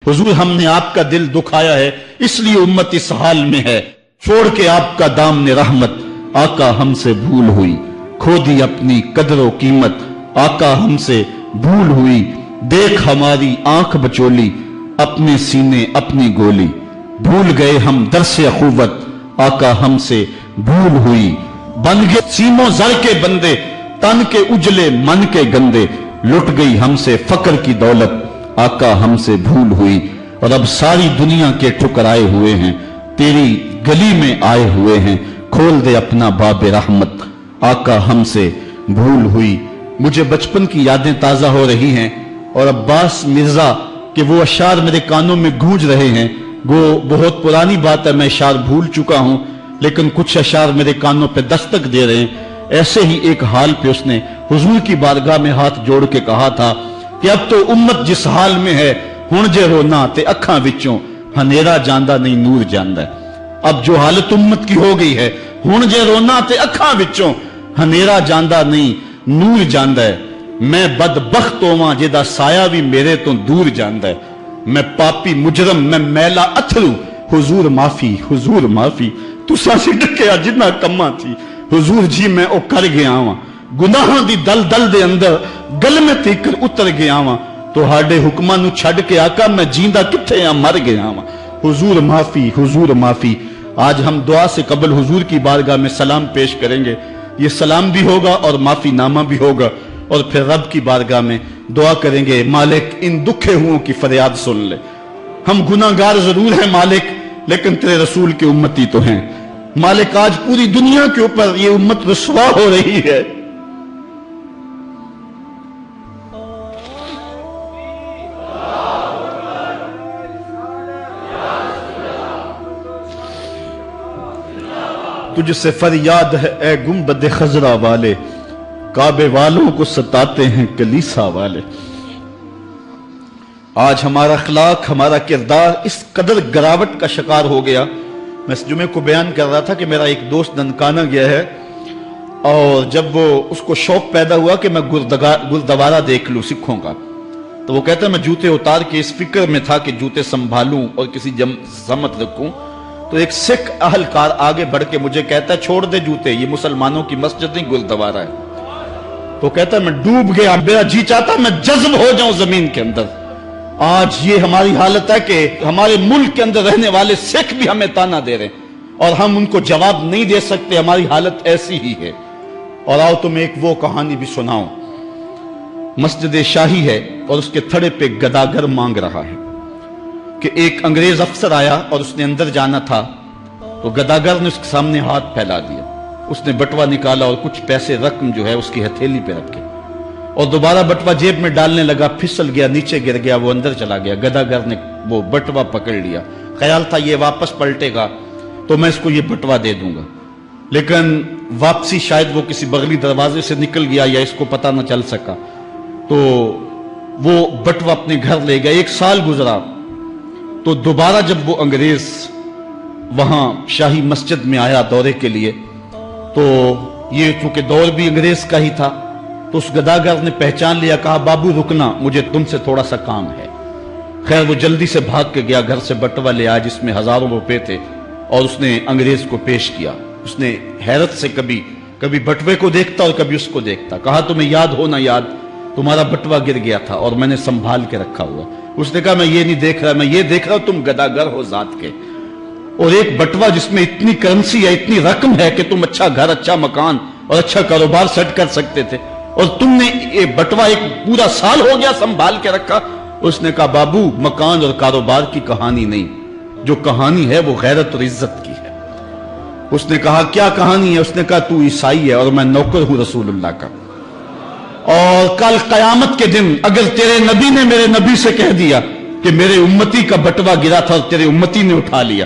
हुजूर हमने आपका दिल दुखाया है, इसलिए उम्मत इस हाल में है। छोड़ के आपका दामने रहमत, आका हमसे भूल हुई। खो दी अपनी कदर कीमत, आका हमसे भूल हुई। देख हमारी आंख बचोली, अपने सीने अपनी गोली। भूल गए हम दरसे अखुवत, आका हमसे भूल हुई। बन गए सीमों जर के बंदे, तन के उजले मन के गंदे। लुट गई हमसे फक्र की दौलत, आका हमसे भूल हुई। और अब सारी दुनिया के ठुकराए हुए हैं, तेरी गली में आए हुए हैं। खोल दे अपना बाबे रहमत, आका हमसे भूल हुई। मुझे बचपन की यादें ताजा हो रही हैं और अब्बास मिर्जा के वो अशार मेरे कानों में गूंज रहे हैं। वो बहुत पुरानी बात है, मैं अशार भूल चुका हूं, लेकिन कुछ अशार मेरे कानों पे दस्तक दे रहे हैं। ऐसे ही एक हाल पे उसने हुजूर की बारगाह में हाथ जोड़ के कहा था कि अब तो उम्मत जिस हाल में है, हुण जे रोना ते अखां विचों हनेरा जांदा नहीं नूर जांदा है। अब जो हालत उम्मत की हो गई है, हुण जे रोना ते अखां विचों हनेरा जांदा नहीं नूर जांदा है। मैं बदबख्त होवां जिहदा साया भी मेरे तो दूर जांदा है। मैं पापी मुजरम, मैं मैला अथरू, हुजूर माफी, हुजूर माफी। तुसां सी ढकिया जिन्ना कम्मां थी, हुजूर जी मैं ओ कर गया वां। गुनाहां दी दल दल दे अंदर गल में तीकर उतर गया वां। तुहाडे हुक्मां नूं छड्ड के आका मैं जींदा किथे आ, मर गया वां। हुजूर माफी, हुजूर माफी। आज हम दुआ से कबल हुजूर की बारगाह में सलाम पेश करेंगे। ये सलाम भी होगा और माफी नामा भी होगा, और फिर रब की बारगाह में दुआ करेंगे, मालिक इन दुखे हुओं की फरियाद सुन ले। हम गुनाहगार जरूर हैं मालिक, लेकिन तेरे रसूल की उम्मती तो हैं। मालिक आज पूरी दुनिया के ऊपर ये उम्मत रुसवा हो रही है। तुझसे फरियाद है ए गुंबद खजरा वाले, काबे वालों को सताते हैं कलीसा वाले। आज हमारा अखलाक, हमारा किरदार इस कदर गिरावट का शिकार हो गया। मैं इस जुमे को बयान कर रहा था कि मेरा एक दोस्त ननकाना गया है, और जब वो उसको शौक पैदा हुआ कि मैं गुरुद्वारा देख लूं सिखों का, तो वो कहता मैं जूते उतार के इस फिक्र में था कि जूते संभालूं और किसी समत रखूं। तो एक सिख अहलकार आगे बढ़ के मुझे कहता है छोड़ दे जूते, ये मुसलमानों की मस्जिद नहीं गुरुद्वारा है। तो कहता मैं डूब गया, मेरा जी चाहता मैं जज्ब हो जाऊं जमीन के अंदर। आज ये हमारी हालत है कि हमारे मुल्क के अंदर रहने वाले सिख भी हमें ताना दे रहे हैं और हम उनको जवाब नहीं दे सकते। हमारी हालत ऐसी ही है। और आओ तुम्हें एक वो कहानी भी सुनाऊं। मस्जिद शाही है और उसके थड़े पे गदागर मांग रहा है कि एक अंग्रेज अफसर आया और उसने अंदर जाना था, तो गदागर ने उसके सामने हाथ फैला दिया। उसने बटवा निकाला और कुछ पैसे रकम जो है उसकी हथेली पे रखे, और दोबारा बटवा जेब में डालने लगा, फिसल गया, नीचे गिर गया, वो अंदर चला गया। गदागर ने वो बटवा पकड़ लिया, ख्याल था ये वापस पलटेगा तो मैं इसको ये बटवा दे दूंगा, लेकिन वापसी शायद वो किसी बगली दरवाजे से निकल गया या इसको पता ना चल सका, तो वो बटवा अपने घर ले गया। 1 साल गुजरा तो दोबारा जब वो अंग्रेज वहां शाही मस्जिद में आया दौरे के लिए, तो ये चूंकि दौर भी अंग्रेज का ही था, तो उस गदागर ने पहचान लिया, कहा बाबू रुकना, मुझे तुमसे थोड़ा सा काम है। खैर वो जल्दी से भाग के गया, घर से बटवा ले आया जिसमें हजारों रुपए थे, और उसने अंग्रेज को पेश किया। उसने हैरत से कभी कभी बटवे को देखता और कभी उसको देखता। कहा तुम्हें याद हो ना याद, तुम्हारा बटवा गिर गया था और मैंने संभाल के रखा हुआ। उसने कहा मैं ये नहीं देख रहा, मैं ये देख रहा हूं तुम गदागर हो जात के, और एक बटवा जिसमें इतनी करेंसी है, इतनी रकम है कि तुम अच्छा घर, अच्छा मकान और अच्छा कारोबार सेट कर सकते थे, और तुमने ये बटवा एक पूरा साल हो गया संभाल के रखा। उसने कहा बाबू मकान और कारोबार की कहानी नहीं, जो कहानी है वो गैरत और इज्जत की है। उसने कहा क्या कहानी है? उसने कहा तू ईसाई है और मैं नौकर हूं रसूलुल्लाह का, और कल कयामत के दिन अगर तेरे नबी ने मेरे नबी से कह दिया कि मेरे उम्मती का बटवा गिरा था और तेरे उम्मती ने उठा लिया,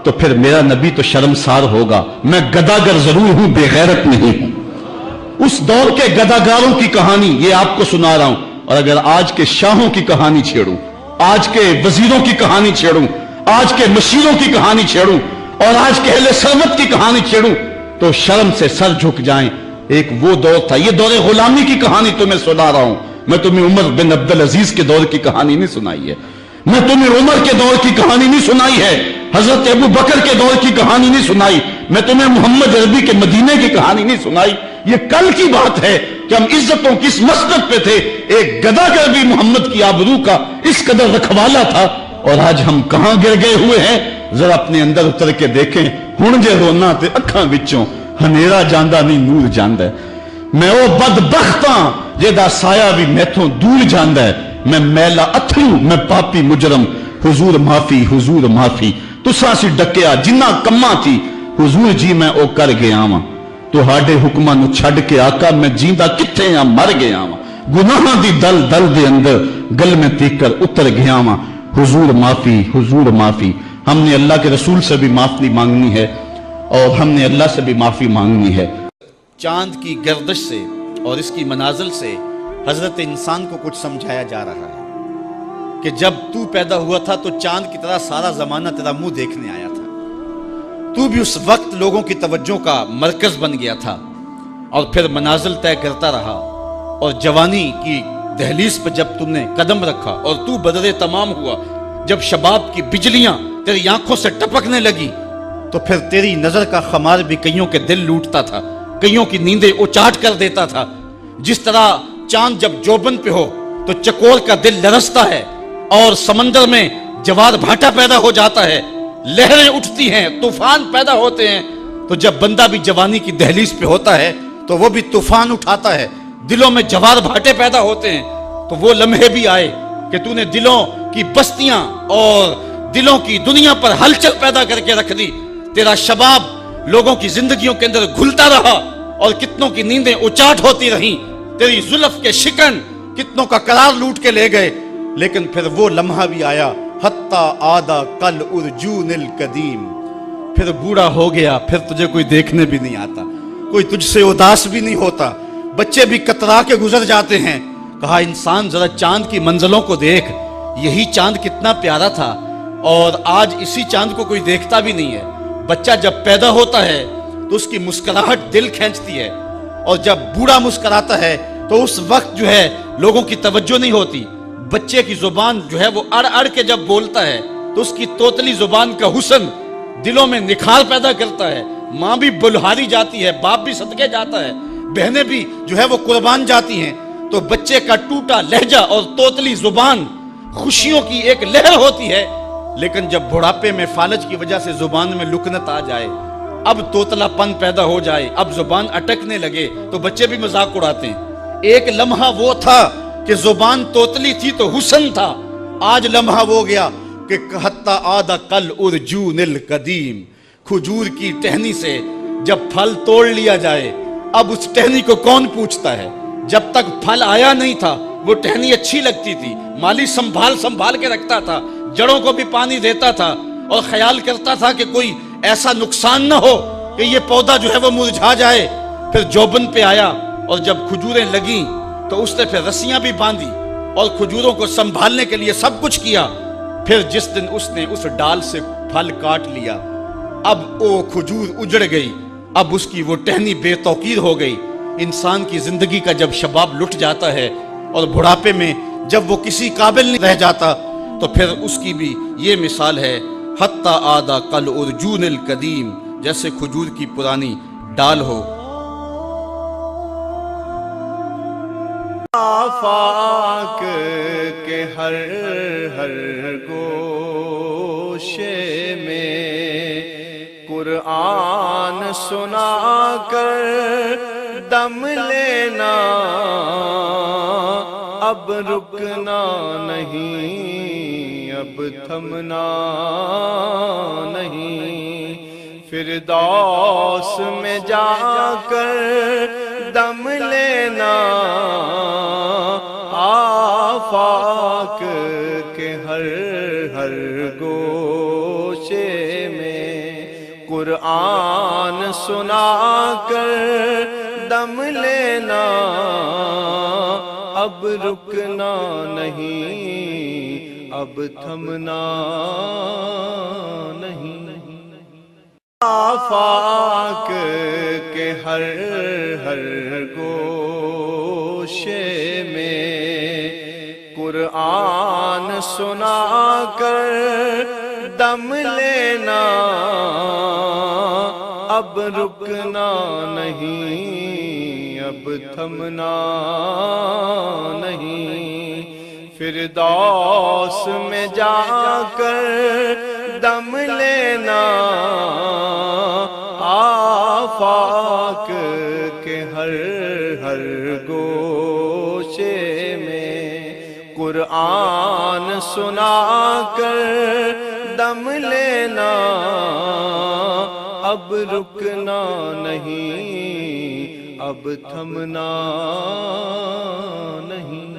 तो फिर मेरा नबी तो शर्मसार होगा। मैं गदागर जरूर हूं, बेगैरत नहीं हूं। उस दौर के गदागारों की कहानी ये आपको सुना रहा हूं, और अगर आज के शाहों की कहानी छेड़ूं, आज के वजीरों की कहानी छेड़ूं, आज के मशीरों की कहानी छेड़ूं, और आज के अहले सरमत की कहानी छेड़ूं, तो शर्म से सर झुक जाएं। एक वो दौर था, ये दौरे गुलामी की कहानी तुम्हें सुना रहा हूं मैं, तुम्हें उमर बिन अब्दुल अजीज के दौर की कहानी नहीं सुनाई है। میں تمہیں عمر کے دور کی کہانی نہیں سنائی ہے، حضرت ابو بکر کے دور کی کہانی نہیں سنائی، میں تمہیں محمد عربی کے مدینے کی کہانی نہیں سنائی. یہ کل کی بات ہے کہ ہم عزتوں کی اس مسند پہ تھے. ایک گدھا کر بھی محمد کی آبرو کا اس قدر رکھوالا تھا، اور آج ہم کہاں گر گئے ہوئے ہیں. ذرا اپنے اندر اتر کے دیکھیں. ہن جے رونا تے اکھاں وچوں ہنیرا جاندہ نہیں نور جاندہ ہے. میں او بدبختاں جیدہ سایہ بھی میتھوں دور جاندہ ہے. میں میلا اتھلو، میں پاپی مجرم، حضور معافی، حضور معافی. تساں سی ڈکیا جنہ کماں تھی، حضور جی میں او کر گیا ہاں. تو ہاڈے حکماں نو چھڈ کے آقا میں جیندہ کتھے ہاں مر گیا ہاں. گناہاں دی دل دل دے اندر گل میں تیکر اتر گیا ہاں. حضور معافی، حضور معافی. ہم نے اللہ کے رسول سے بھی معافی مانگنی ہے، اور ہم نے اللہ سے بھی معافی مانگنی ہے. چاند کی گردش سے اور اس کی منازل سے حضرت انسان کو کچھ سمجھایا جا رہا ہے کہ جب تو پیدا ہوا تھا تو چاند کی طرح سارا زمانہ تیرا منہ دیکھنے آیا تھا. تو بھی اس وقت لوگوں کی توجہ کا مرکز بن گیا تھا، اور پھر منازل طے کرتا رہا. اور جوانی کی دہلیز پہ جب تم نے قدم رکھا اور تو بدر تمام ہوا، جب شباب کی بجلیاں تیری آنکھوں سے ٹپکنے لگی، تو پھر تیری نظر کا خمار بھی کئیوں کے دل لوٹتا تھا، کئیوں کی نیندیں اچاٹ کر دیتا تھا. جس طرح چاند جب جوبن پہ ہو تو چکور کا دل لرزتا ہے، اور سمندر میں جوار بھاٹا پیدا ہو جاتا ہے، لہریں اٹھتی ہیں، طوفان پیدا ہوتے ہیں. تو جب بندہ بھی جوانی کی دہلیز پہ ہوتا ہے تو وہ بھی طوفان اٹھاتا ہے، دلوں میں جوار بھاٹے پیدا ہوتے ہیں. تو وہ لمحے بھی آئے کہ تو نے دلوں کی بستیاں اور دلوں کی دنیا پر ہلچل پیدا کر کے رکھ دی. تیرا شباب لوگوں کی زندگیوں کے اندر گھلتا رہا، اور کتنوں کی نیندیں اچاٹ ہوتی رہیں. تیری زلف کے شکن کتنوں کا قرار لوٹ کے لے گئے. لیکن پھر وہ لمحہ بھی آیا، حتی آدھا کل ارجون القدیم. پھر بوڑھا ہو گیا، پھر تجھے کوئی دیکھنے بھی نہیں آتا، کوئی تجھ سے اداس بھی نہیں ہوتا، بچے بھی کترا کے گزر جاتے ہیں. کہا انسان ذرا چاند کی منزلوں کو دیکھ، یہی چاند کتنا پیارا تھا، اور آج اسی چاند کو کوئی دیکھتا بھی نہیں ہے. بچہ جب پیدا ہوتا ہے تو اس کی مسکراہٹ دل کھینچتی ہے، اور جب بوڑھا مسکراتا ہے تو اس وقت جو ہے لوگوں کی توجہ نہیں ہوتی. بچے کی زبان جو ہے وہ اڑ اڑ کے جب بولتا ہے تو اس کی توتلی زبان کا حسن دلوں میں نکھار پیدا کرتا ہے. ماں بھی بلہاری جاتی ہے، باپ بھی صدقے جاتا ہے، بہنیں بھی جو ہے وہ قربان جاتی ہیں. تو بچے کا ٹوٹا لہجہ اور توتلی زبان خوشیوں کی ایک لہر ہوتی ہے. لیکن جب بڑھاپے میں فالج کی وجہ سے زبان میں لکنت آ جائے، اب توتلا پن پیدا ہو جائے، اب زبان اٹکنے لگے، تو بچے بھی مذاق اڑاتے ہیں. ایک لمحہ وہ تھا کہ زبان توتلی تھی تو حسن تھا، آج لمحہ وہ گیا کہ حتی آدھا کل ارجون القدیم. کھجور کی ٹہنی سے جب پھل توڑ لیا جائے، اب اس ٹہنی کو کون پوچھتا ہے؟ جب تک پھل آیا نہیں تھا وہ ٹہنی اچھی لگتی تھی، مالی سنبھال کے رکھتا تھا، جڑوں کو بھی پانی دیتا تھا، اور خیال کرتا تھا کہ کوئی ایسا نقصان نہ ہو کہ یہ پودا جو ہے وہ مرجھا جائے. پھر جوبن پہ آیا، اور جب کھجوریں لگیں تو اس نے پھر رسیاں بھی باندھی اور کھجوروں کو سنبھالنے کے لیے سب کچھ کیا. پھر جس دن اس نے اس ڈال سے پھل کاٹ لیا، اب وہ کھجور اجڑ گئی، اب اس کی وہ ٹہنی بے توقیر ہو گئی. انسان کی زندگی کا جب شباب لٹ جاتا ہے اور بڑھاپے میں جب وہ کسی قابل نہیں رہ جاتا، تو پھر اس کی بھی یہ مثال ہے، حتی آدھا کل ارجون القدیم، جیسے کھجور کی پرانی ڈال ہو. آفاق کے ہر گوشے میں قرآن سنا کر دم لینا، اب رکنا نہیں، اب تھمنا نہیں. فردوس میں جا کر دم لینا، آفاق کے ہر گوشے میں قرآن سنا کر دم لینا، اب رکنا نہیں، اب تھمنا نہیں. آفاق کے ہر گوشے میں قرآن سنا کر دم لینا، اب رکنا نہیں، اب تھمنا نہیں، فردوس میں جا کر دم لینا، آفاق کے ہر ہر گوشے میں قرآن سنا کر دم لینا، اب رکنا نہیں، اب تھمنا نہیں۔